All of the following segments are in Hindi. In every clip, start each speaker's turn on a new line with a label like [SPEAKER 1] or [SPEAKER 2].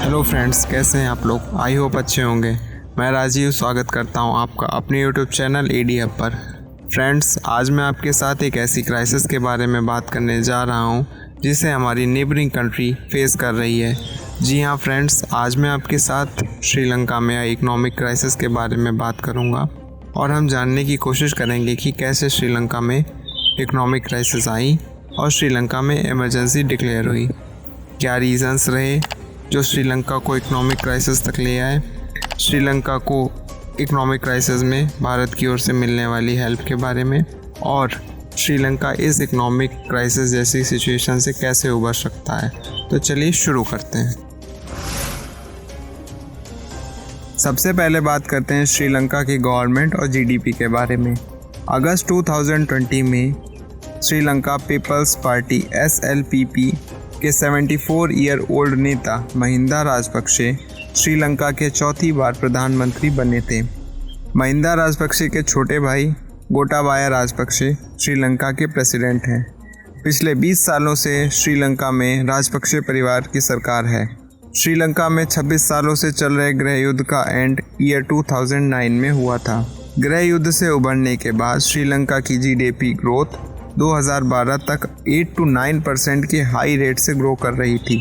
[SPEAKER 1] हेलो फ्रेंड्स, कैसे हैं आप लोग। आई होप अच्छे होंगे। मैं राजीव स्वागत करता हूं आपका अपने यूट्यूब चैनल एडी हब पर। फ्रेंड्स, आज मैं आपके साथ एक ऐसी क्राइसिस के बारे में बात करने जा रहा हूं जिसे हमारी नेबरिंग कंट्री फेस कर रही है। जी हाँ फ्रेंड्स, आज मैं आपके साथ श्रीलंका में इकोनॉमिक क्राइसिस के बारे में बात करूँगा और हम जानने की कोशिश करेंगे कि कैसे श्रीलंका में इकोनॉमिक क्राइसिस आई और श्रीलंका में इमरजेंसी डिक्लेयर हुई। क्या रीज़न्स रहे जो श्रीलंका को इकोनॉमिक क्राइसिस तक ले आए। श्रीलंका को इकोनॉमिक क्राइसिस में भारत की ओर से मिलने वाली हेल्प के बारे में और श्रीलंका इस इकोनॉमिक क्राइसिस जैसी सिचुएशन से कैसे उबर सकता है। तो चलिए शुरू करते हैं। सबसे पहले बात करते हैं श्रीलंका की गवर्नमेंट और जीडीपी के बारे में। अगस्त 2020 में श्रीलंका पीपल्स पार्टी SLPP के 74 ईयर ओल्ड नेता महिंदा राजपक्षे श्रीलंका के चौथी बार प्रधानमंत्री बने थे। महिंदा राजपक्षे के छोटे भाई गोटाबाया राजपक्षे श्रीलंका के प्रेसिडेंट हैं। पिछले 20 सालों से श्रीलंका में राजपक्षे परिवार की सरकार है। श्रीलंका में 26 सालों से चल रहे गृह युद्ध का एंड ईयर 2009 में हुआ था। गृह युद्ध से उबरने के बाद श्रीलंका की जीडीपी ग्रोथ 2012 तक 8 to 9% के हाई रेट से ग्रो कर रही थी।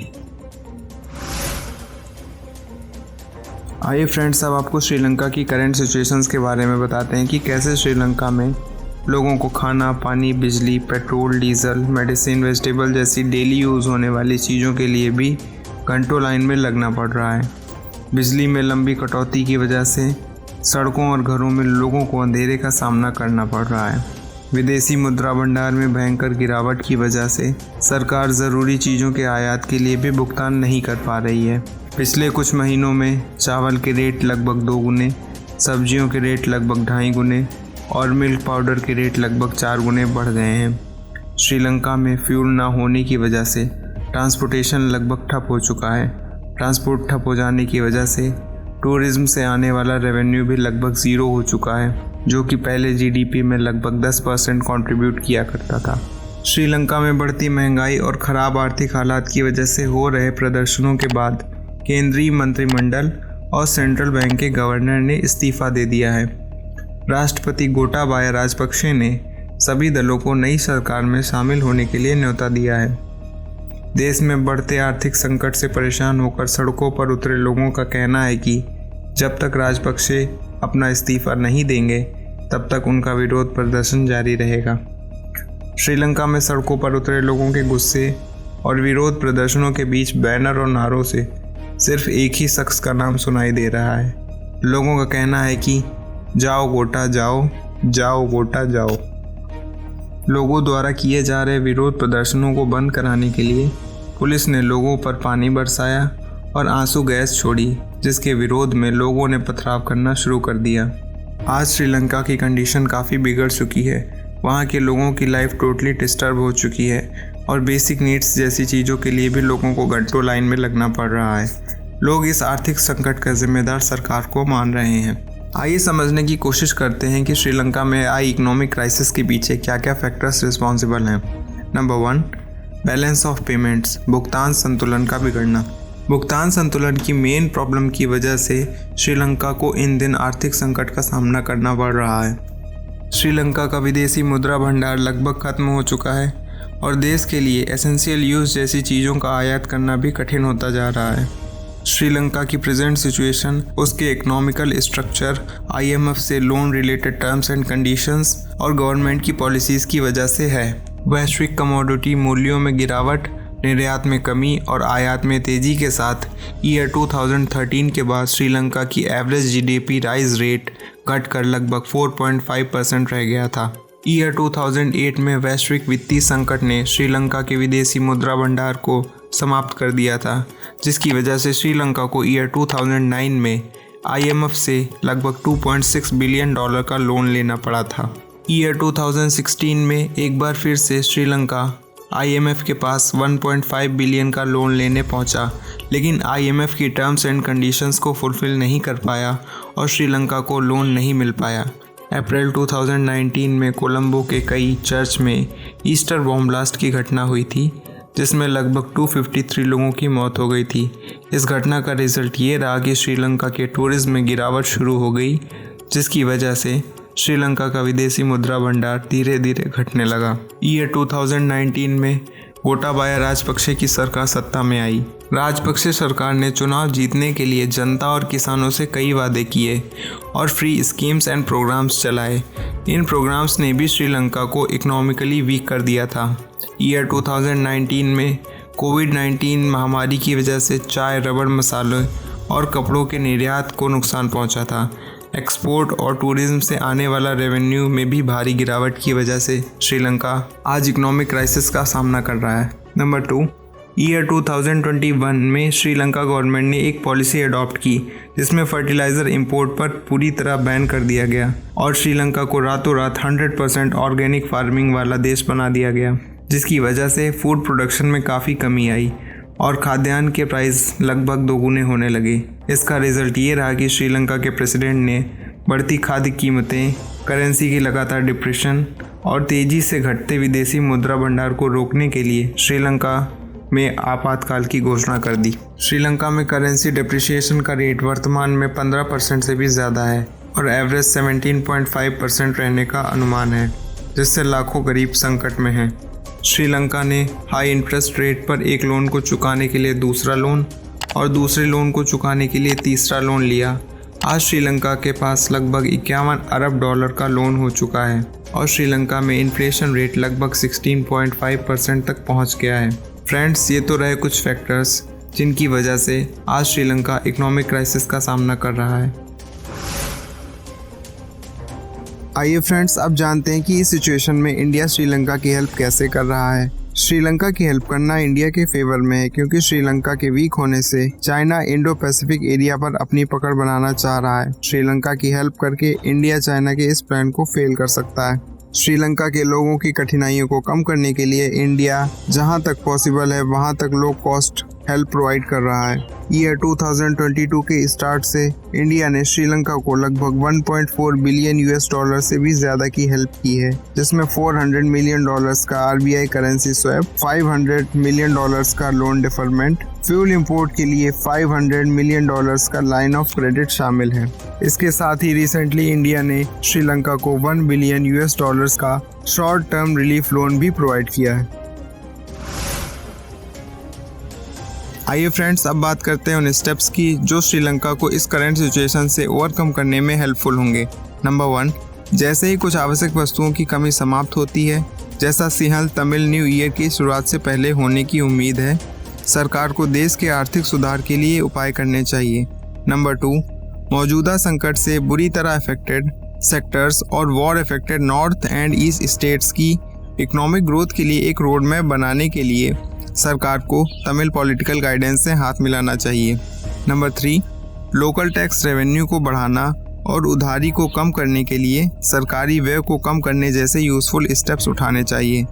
[SPEAKER 1] आइए फ्रेंड्स, अब आपको श्रीलंका की करंट सिचुएशंस के बारे में बताते हैं कि कैसे श्रीलंका में लोगों को खाना, पानी, बिजली, पेट्रोल, डीजल, मेडिसिन, वेजिटेबल जैसी डेली यूज़ होने वाली चीज़ों के लिए भी घंटों लाइन में लगना पड़ रहा है। बिजली में लंबी कटौती की वजह से सड़कों और घरों में लोगों को अंधेरे का सामना करना पड़ रहा है। विदेशी मुद्रा भंडार में भयंकर गिरावट की वजह से सरकार ज़रूरी चीज़ों के आयात के लिए भी भुगतान नहीं कर पा रही है। पिछले कुछ महीनों में चावल के रेट लगभग 2 गुने, सब्जियों के रेट लगभग 2.5 गुने और मिल्क पाउडर के रेट लगभग 4 गुने बढ़ गए हैं। श्रीलंका में फ्यूल ना होने की वजह से ट्रांसपोर्टेशन लगभग ठप हो चुका है। ट्रांसपोर्ट ठप हो जाने की वजह से टूरिज्म से आने वाला रेवेन्यू भी लगभग 0 हो चुका है, जो कि पहले जीडीपी में लगभग 10% कंट्रीब्यूट किया करता था। श्रीलंका में बढ़ती महंगाई और ख़राब आर्थिक हालात की वजह से हो रहे प्रदर्शनों के बाद केंद्रीय मंत्रिमंडल और सेंट्रल बैंक के गवर्नर ने इस्तीफ़ा दे दिया है। राष्ट्रपति गोटाबाया राजपक्षे ने सभी दलों को नई सरकार में शामिल होने के लिए न्योता दिया है। देश में बढ़ते आर्थिक संकट से परेशान होकर सड़कों पर उतरे लोगों का कहना है कि जब तक राजपक्षे अपना इस्तीफ़ा नहीं देंगे तब तक उनका विरोध प्रदर्शन जारी रहेगा। श्रीलंका में सड़कों पर उतरे लोगों के गुस्से और विरोध प्रदर्शनों के बीच बैनर और नारों से सिर्फ एक ही शख्स का नाम सुनाई दे रहा है। लोगों का कहना है कि जाओ गोटा जाओ, जाओ गोटा जाओ। लोगों द्वारा किए जा रहे विरोध प्रदर्शनों को बंद कराने के लिए पुलिस ने लोगों पर पानी बरसाया और आंसू गैस छोड़ी, जिसके विरोध में लोगों ने पथराव करना शुरू कर दिया। आज श्रीलंका की कंडीशन काफ़ी बिगड़ चुकी है। वहाँ के लोगों की लाइफ टोटली डिस्टर्ब हो चुकी है और बेसिक नीड्स जैसी चीज़ों के लिए भी लोगों को घंटों लाइन में लगना पड़ रहा है। लोग इस आर्थिक संकट का जिम्मेदार सरकार को मान रहे हैं। आइए समझने की कोशिश करते हैं कि श्रीलंका में आई इकोनॉमिक क्राइसिस के पीछे क्या क्या फैक्टर्स रिस्पॉन्सिबल हैं। नंबर 1, बैलेंस ऑफ पेमेंट्स, भुगतान संतुलन का बिगड़ना। भुगतान संतुलन की मेन प्रॉब्लम की वजह से श्रीलंका को इन दिन आर्थिक संकट का सामना करना पड़ रहा है। श्रीलंका का विदेशी मुद्रा भंडार लगभग खत्म हो चुका है और देश के लिए एसेंशियल यूज़ जैसी चीज़ों का आयात करना भी कठिन होता जा रहा है। श्रीलंका की प्रेजेंट सिचुएशन उसके इकोनॉमिकल स्ट्रक्चर, IMF से loan related terms and conditions और गवर्नमेंट की पॉलिसीज़ की वजह से है। वैश्विक कमोडिटी मूल्यों में गिरावट, निर्यात में कमी और आयात में तेज़ी के साथ ईयर 2013 के बाद श्रीलंका की एवरेज जीडीपी राइज रेट घटकर लगभग 4.5% रह गया था। ईयर 2008 में वैश्विक वित्तीय संकट ने श्रीलंका के विदेशी मुद्रा भंडार को समाप्त कर दिया था, जिसकी वजह से श्रीलंका को ईयर 2009 में IMF से लगभग $2.6 बिलियन का लोन लेना पड़ा था। ईयर 2016 में एक बार फिर से श्रीलंका IMF के पास 1.5 बिलियन का लोन लेने पहुंचा, लेकिन IMF की टर्म्स एंड कंडीशंस को फुलफिल नहीं कर पाया और श्रीलंका को लोन नहीं मिल पाया। अप्रैल 2019 में कोलंबो के कई चर्च में ईस्टर बॉम्ब ब्लास्ट की घटना हुई थी, जिसमें लगभग 253 लोगों की मौत हो गई थी। इस घटना का रिजल्ट ये रहा कि श्रीलंका के टूरिज्म में गिरावट शुरू हो गई, जिसकी वजह से श्रीलंका का विदेशी मुद्रा भंडार धीरे धीरे घटने लगा। ईयर 2019 में गोटाबाया राजपक्षे की सरकार सत्ता में आई। राजपक्षे सरकार ने चुनाव जीतने के लिए जनता और किसानों से कई वादे किए और फ्री स्कीम्स एंड प्रोग्राम्स चलाए। इन प्रोग्राम्स ने भी श्रीलंका को इकोनॉमिकली वीक कर दिया था। ईयर 2019 में कोविड-19 महामारी की वजह से चाय, रबड़, मसालों और कपड़ों के निर्यात को नुकसान पहुंचा था। एक्सपोर्ट और टूरिज्म से आने वाला रेवेन्यू में भी भारी गिरावट की वजह से श्रीलंका आज इकोनॉमिक क्राइसिस का सामना कर रहा है। नंबर 2, ईयर 2021 में श्रीलंका गवर्नमेंट ने एक पॉलिसी अडॉप्ट की जिसमें फर्टिलाइज़र इंपोर्ट पर पूरी तरह बैन कर दिया गया और श्रीलंका को रातों रात 100% ऑर्गेनिक फार्मिंग वाला देश बना दिया गया, जिसकी वजह से फूड प्रोडक्शन में काफ़ी कमी आई और खाद्यान्न के प्राइस लगभग दोगुने होने लगे। इसका रिजल्ट ये रहा कि श्रीलंका के प्रेसिडेंट ने बढ़ती खाद्य कीमतें, करेंसी की लगातार डिप्रेशन और तेज़ी से घटते विदेशी मुद्रा भंडार को रोकने के लिए श्रीलंका में आपातकाल की घोषणा कर दी। श्रीलंका में करेंसी डिप्रिसिएशन का रेट वर्तमान में 15% से भी ज़्यादा है और एवरेज 17.5% रहने का अनुमान है, जिससे लाखों गरीब संकट में हैं। श्रीलंका ने हाई इंटरेस्ट रेट पर एक लोन को चुकाने के लिए दूसरा लोन और दूसरे लोन को चुकाने के लिए तीसरा लोन लिया। आज श्रीलंका के पास लगभग 51 अरब डॉलर का लोन हो चुका है और श्रीलंका में इन्फ्लेशन रेट लगभग 16.5% तक पहुंच गया है। फ्रेंड्स, ये तो रहे कुछ फैक्टर्स जिनकी वजह से आज श्रीलंका इकोनॉमिक क्राइसिस का सामना कर रहा है। आइए फ्रेंड्स, अब जानते हैं कि इस सिचुएशन में इंडिया श्रीलंका की हेल्प कैसे कर रहा है। श्रीलंका की हेल्प करना इंडिया के फेवर में है क्योंकि श्रीलंका के वीक होने से चाइना इंडो पैसिफिक एरिया पर अपनी पकड़ बनाना चाह रहा है। श्रीलंका की हेल्प करके इंडिया चाइना के इस प्लान को फेल कर सकता है। श्रीलंका के लोगों की कठिनाइयों को कम करने के लिए इंडिया जहां तक पॉसिबल है वहां तक लो कॉस्ट हेल्प प्रोवाइड कर रहा है। ईयर 2022 के स्टार्ट से इंडिया ने श्रीलंका को लगभग 1.4 बिलियन US डॉलर से भी ज्यादा की हेल्प की है, जिसमें $400 मिलियन का RBI करेंसी स्वैप, $500 मिलियन का लोन डिफरमेंट, फ्यूल इंपोर्ट के लिए $500 मिलियन का लाइन ऑफ क्रेडिट शामिल है। इसके साथ ही रिसेंटली इंडिया ने श्रीलंका को $1 बिलियन US का शॉर्ट टर्म रिलीफ लोन भी प्रोवाइड किया है। आइए फ्रेंड्स, अब बात करते हैं उन स्टेप्स की जो श्रीलंका को इस करंट सिचुएशन से ओवरकम करने में हेल्पफुल होंगे। नंबर 1, जैसे ही कुछ आवश्यक वस्तुओं की कमी समाप्त होती है, जैसा सिंहल तमिल न्यू ईयर की शुरुआत से पहले होने की उम्मीद है, सरकार को देश के आर्थिक सुधार के लिए उपाय करने चाहिए। नंबर 2, मौजूदा संकट से बुरी तरह अफेक्टेड सेक्टर्स और war affected north and east states की इकोनॉमिक ग्रोथ के लिए एक रोड मैप बनाने के लिए सरकार को तमिल पॉलिटिकल गाइडेंस से हाथ मिलाना चाहिए। नंबर 3, लोकल टैक्स रेवेन्यू को बढ़ाना और उधारी को कम करने के लिए सरकारी व्यय को कम करने जैसे यूजफुल स्टेप्स उठाने चाहिए।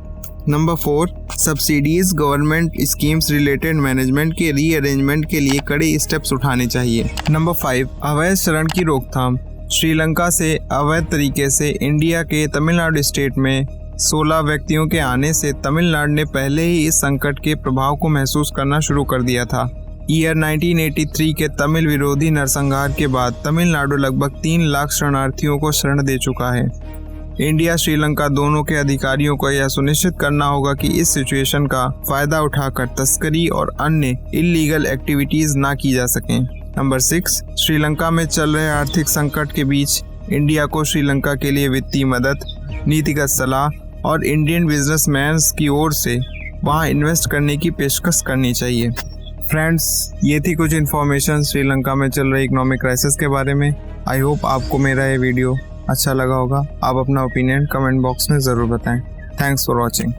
[SPEAKER 1] Number 4, subsidies, government schemes related management के रीअरेंजमेंट के लिए कड़े स्टेप्स उठाने चाहिए। नंबर 5, अवैध शरण की रोकथाम। श्रीलंका से अवैध तरीके से इंडिया के तमिलनाडु स्टेट में 16 व्यक्तियों के आने से तमिलनाडु ने पहले ही इस संकट के प्रभाव को महसूस करना शुरू कर दिया था। ईयर 1983 के तमिल विरोधी नरसंहार के बाद तमिलनाडु लगभग 3 लाख शरणार्थियों को शरण दे चुका है। इंडिया श्रीलंका दोनों के अधिकारियों को यह सुनिश्चित करना होगा कि इस सिचुएशन का फायदा उठाकर तस्करी और अन्य इल्लीगल एक्टिविटीज ना की जा सकें। नंबर 6, श्रीलंका में चल रहे आर्थिक संकट के बीच इंडिया को श्रीलंका के लिए वित्तीय मदद, नीतिगत सलाह और इंडियन बिजनेसमैन की ओर से वहां इन्वेस्ट करने की पेशकश करनी चाहिए। फ्रेंड्स, ये थी कुछ इन्फॉर्मेशन श्रीलंका में चल रही इकोनॉमिक क्राइसिस के बारे में। आई होप आपको मेरा ये वीडियो अच्छा लगा होगा। आप अपना ओपिनियन कमेंट बॉक्स में ज़रूर बताएं। Thanks for watching.